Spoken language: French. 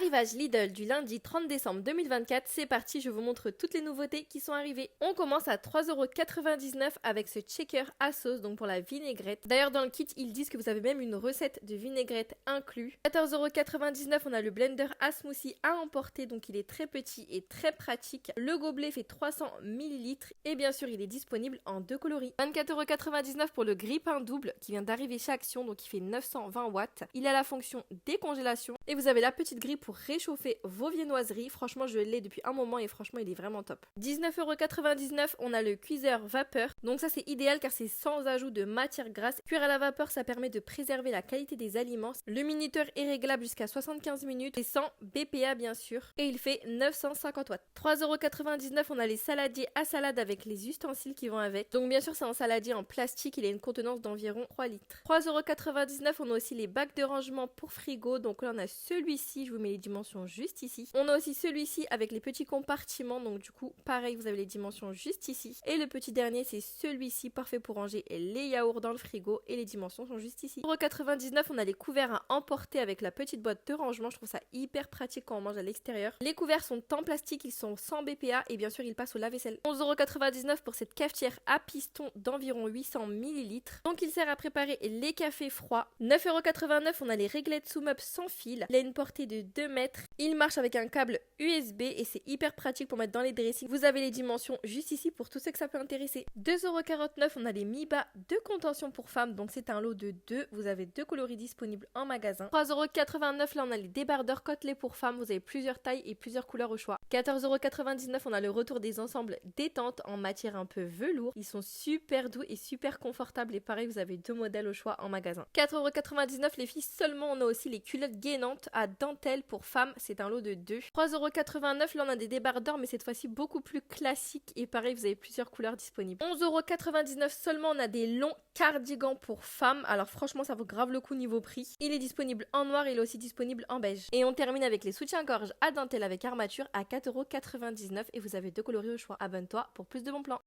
Arrivage Lidl du lundi 30 décembre 2024, c'est parti, je vous montre toutes les nouveautés qui sont arrivées. On commence à 3,99€ avec ce checker à sauce, donc pour la vinaigrette. D'ailleurs dans le kit, ils disent que vous avez même une recette de vinaigrette inclus. 14,99€, on a le blender à smoothie à emporter, donc il est très petit et très pratique. Le gobelet fait 300 ml et bien sûr il est disponible en deux coloris. 24,99€ pour le grille-pain double qui vient d'arriver chez Action, donc il fait 920 watts. Il a la fonction décongélation et vous avez la petite grille pour réchauffer vos viennoiseries. Franchement, je l'ai depuis un moment et franchement, il est vraiment top. 19,99€, on a le cuiseur vapeur. Donc ça, c'est idéal car c'est sans ajout de matière grasse. Cuire à la vapeur, ça permet de préserver la qualité des aliments. Le minuteur est réglable jusqu'à 75 minutes et sans BPA bien sûr. Et il fait 950 watts. 3,99€, on a les saladiers à salade avec les ustensiles qui vont avec. Donc bien sûr, c'est un saladier en plastique. Il a une contenance d'environ 3 litres. 3,99€, on a aussi les bacs de rangement pour frigo. Donc là, on a celui-ci, je vous mets les dimensions juste ici. On a aussi celui-ci avec les petits compartiments, donc du coup pareil, vous avez les dimensions juste ici. Et le petit dernier, c'est celui-ci, parfait pour ranger les yaourts dans le frigo et les dimensions sont juste ici. Pour 99, on a les couverts à emporter avec la petite boîte de rangement, je trouve ça hyper pratique quand on mange à l'extérieur. Les couverts sont en plastique, ils sont sans BPA et bien sûr ils passent au lave-vaisselle. 11,99€ pour cette cafetière à piston d'environ 800 ml. Donc il sert à préparer les cafés froids. 9,89€, on a les réglettes sous-meubles sans fil. Il a une portée de 2 mètres. Il marche avec un câble USB et c'est hyper pratique pour mettre dans les dressings. Vous avez les dimensions juste ici pour tous ceux que ça peut intéresser. 2,49€, on a les Mi-Bas de contention pour femmes. Donc c'est un lot de 2. Vous avez 2 coloris disponibles en magasin. 3,89€, là on a les débardeurs côtelets pour femmes. Vous avez plusieurs tailles et plusieurs couleurs au choix. 14,99€, on a le retour des ensembles détente en matière un peu velours. Ils sont super doux et super confortables. Et pareil, vous avez 2 modèles au choix en magasin. 4,99€ les filles seulement. On a aussi les culottes gainantes à dentelle pour femmes, c'est un lot de 2. 3,89€, là on a des débardeurs mais cette fois-ci beaucoup plus classiques et pareil vous avez plusieurs couleurs disponibles. 11,99€ seulement, on a des longs cardigans pour femmes, alors franchement ça vaut grave le coup niveau prix. Il est disponible en noir, il est aussi disponible en beige. Et on termine avec les soutiens-gorge à dentelle avec armature à 4,99€ et vous avez 2 coloris au choix. Abonne-toi pour plus de bons plans.